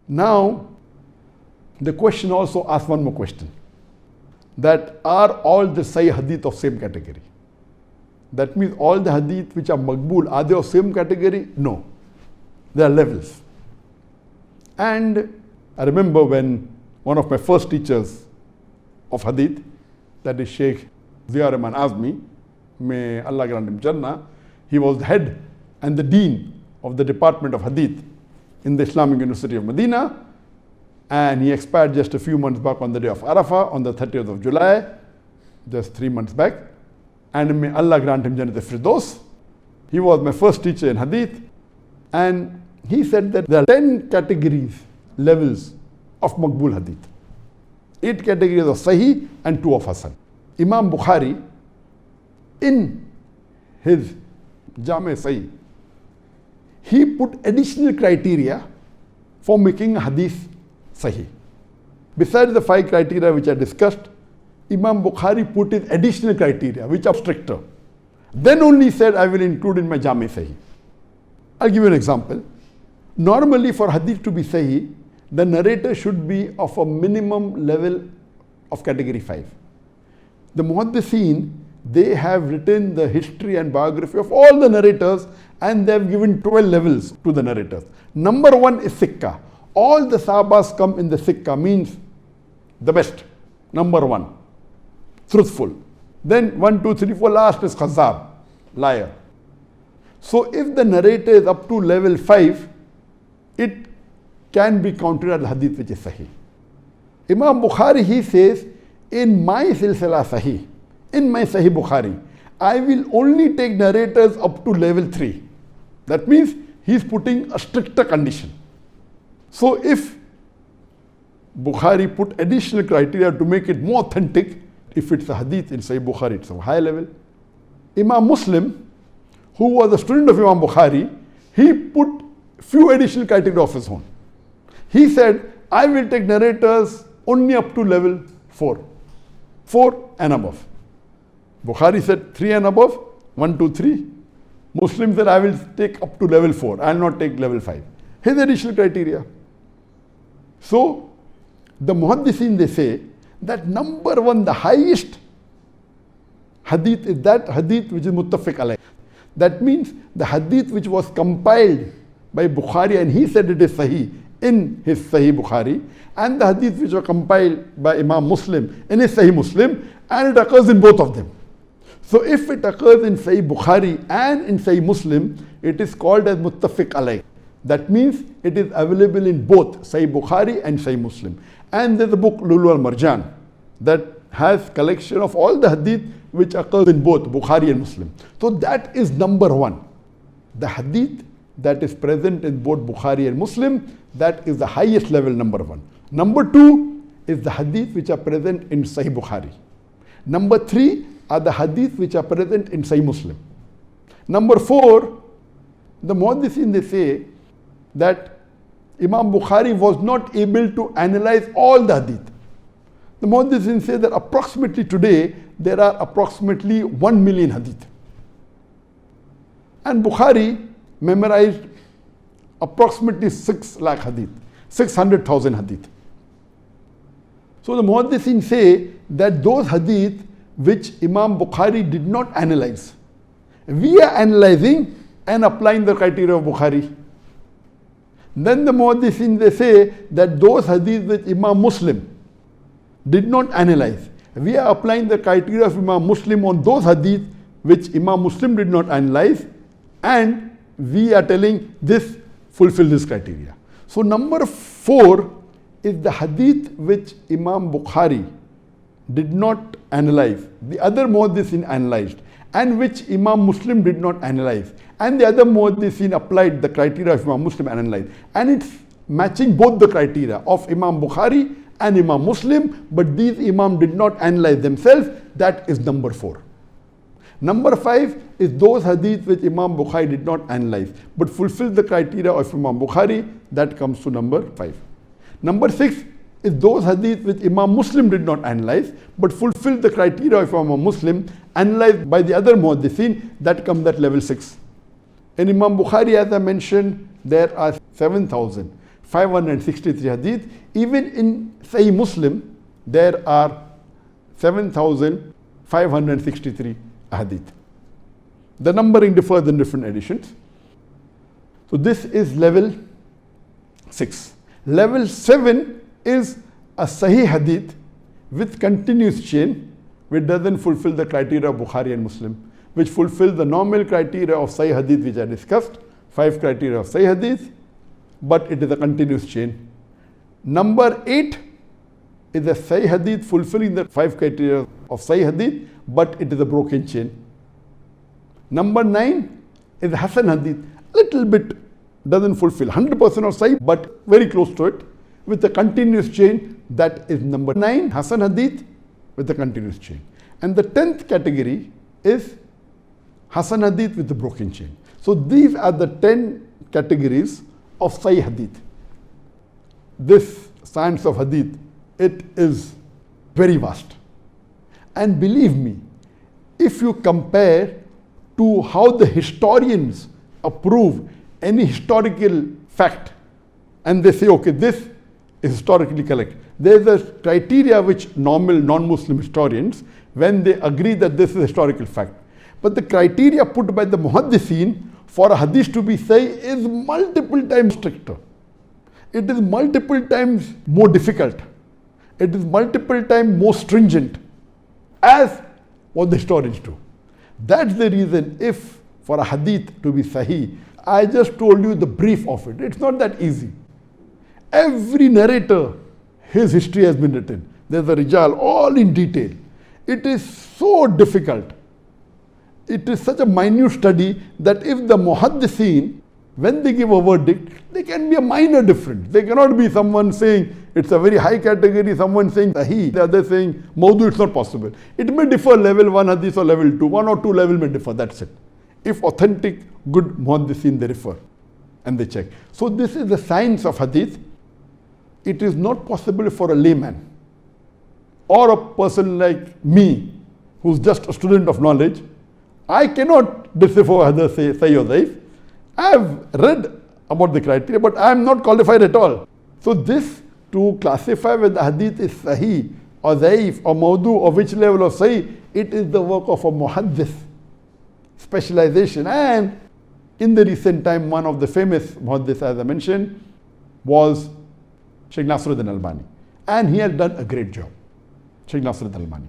Now, the question also asks one more question, that are all the Sahih hadith of same category? That means all the hadith which are maqbool, are they of same category? No. There are levels. And I remember when one of my first teachers of hadith, that is Sheikh Zia Rahman Azmi, may Allah grant him Jannah, he was the head and the dean of the Department of Hadith in the Islamic University of Medina, and he expired just a few months back on the day of Arafah, on the 30th of July, just 3 months back. And may Allah grant him Jannat al-Firdaus. He was my first teacher in Hadith, and he said that there are 10 categories, levels of Maqbool Hadith. 8 categories of Sahih and 2 of Hasan. Imam Bukhari, in his Jami Sahih, he put additional criteria for making a hadith Sahih. Besides the 5 criteria which I discussed, Imam Bukhari put his additional criteria which are stricter. Then only said, I will include in my Jami Sahih. I'll give you an example. Normally for hadith to be Sahih, the narrator should be of a minimum level of category 5. The Muhaddithin, they have written the history and biography of all the narrators, and they have given 12 levels to the narrators. Number 1 is Sikka. All the Sahabas come in the Sikka, means the best. Number 1, truthful. Then 1, 2, 3, 4, last is Khazzab, liar. So if the narrator is up to level 5, it can be counted as hadith which is Sahih. Imam Bukhari, he says, in my Silsila Sahih, in my Sahih Bukhari, I will only take narrators up to level 3. That means he is putting a stricter condition. So if Bukhari put additional criteria to make it more authentic, if it's a hadith in Sahih Bukhari, it's a high level. Imam Muslim, who was a student of Imam Bukhari, he put few additional criteria of his own. He said, I will take narrators only up to level 4. 4 and above. Bukhari said 3 and above, 1, 2, 3. Muslim said, I will take up to level 4. I will not take level 5. His additional criteria. So, the Muhaddithin, they say that number 1, the highest hadith is that hadith which is muttafiq alayh. That means the hadith which was compiled by Bukhari, and he said it is Sahih in his Sahih Bukhari, and the hadith which were compiled by Imam Muslim in his Sahih Muslim, and it occurs in both of them. So if it occurs in Sahih Bukhari and in Sahih Muslim, it is called as muttafiq alayh. That means it is available in both Sahih Bukhari and Sahih Muslim. And there's a book, Lulu al-Marjan, that has collection of all the hadith which occurs in both Bukhari and Muslim. So that is number 1. The hadith that is present in both Bukhari and Muslim, that is the highest level, number 1. Number 2 is the hadith which are present in Sahih Bukhari. Number 3 are the hadith which are present in Sahih Muslim. Number 4, the Muhaddithin, they say that Imam Bukhari was not able to analyze all the hadith. The Muhaddithin say that approximately today, there are approximately 1 million hadith. And Bukhari memorized approximately 6 lakh hadith, 600,000 hadith. So the Muhaddithin say that those hadith which Imam Bukhari did not analyze, we are analyzing and applying the criteria of Bukhari. Then the Muhaddithin, they say that those hadith which Imam Muslim did not analyze, we are applying the criteria of Imam Muslim on those hadith which Imam Muslim did not analyze, and we are telling this fulfill this criteria. So number 4 is the hadith which Imam Bukhari did not analyze, the other Muhaddithin analyzed, and which Imam Muslim did not analyze, and the other Muhaddithin applied the criteria of Imam Muslim and analyzed. And it's matching both the criteria of Imam Bukhari and Imam Muslim, but these Imam did not analyze themselves. That is number 4. Number 5 is those hadith which Imam Bukhari did not analyze, but fulfill the criteria of Imam Bukhari. That comes to number 5. Number 6 is those hadith which Imam Muslim did not analyze, but fulfill the criteria of Imam Muslim, analyzed by the other Muhaddithin. That comes at level 6. In Imam Bukhari, as I mentioned, there are 7,000. 563 hadith. Even in Sahih Muslim, there are 7,563 hadith. The numbering differs in different editions. So this is level 6. Level 7 is a Sahih hadith with continuous chain, which doesn't fulfill the criteria of Bukhari and Muslim, which fulfills the normal criteria of Sahih hadith which I discussed, 5 criteria of Sahih hadith, but it is a continuous chain. Number 8 is a Sahih hadith fulfilling the 5 criteria of Sahih hadith, but it is a broken chain. Number 9 is a Hasan hadith, little bit doesn't fulfill 100% of Sahih, but very close to it, with a continuous chain. That is number 9, Hasan hadith with a continuous chain. And the 10th category is Hasan hadith with the broken chain. So these are the 10 categories of Sahih hadith. This science of hadith, it is very vast. And believe me, if you compare to how the historians approve any historical fact, and they say, okay, this is historically correct. There's a criteria which normal non-Muslim historians, when they agree that this is historical fact. But the criteria put by the muhaddithin for a hadith to be sahih is multiple times stricter. It is multiple times more difficult. It is multiple times more stringent, as what the historians do. That's the reason if for a hadith to be sahih, I just told you the brief of it. It's not that easy. Every narrator, his history has been written. There's a rijal, all in detail. It is so difficult. It is such a minute study that if the muhaddithin, when they give a verdict, there can be a minor difference. There cannot be someone saying it's a very high category, someone saying sahih, the other saying mawdu. It's not possible. It may differ level 1 hadith or level 2. 1 or 2 level may differ, that's it. If authentic, good muhaddithin, they refer and they check. So this is the science of hadith. It is not possible for a layman or a person like me, who's just a student of knowledge. I cannot decipher whether say sahih or dhaif. I have read about the criteria, but I am not qualified at all. So this, to classify whether the hadith is sahih or dhaif or mawdu or which level of sahih, it is the work of a muhaddith, specialization. And in the recent time, one of the famous muhaddith, as I mentioned, was Sheikh Nasruddin Albani. And he has done a great job, Sheikh Nasruddin Albani.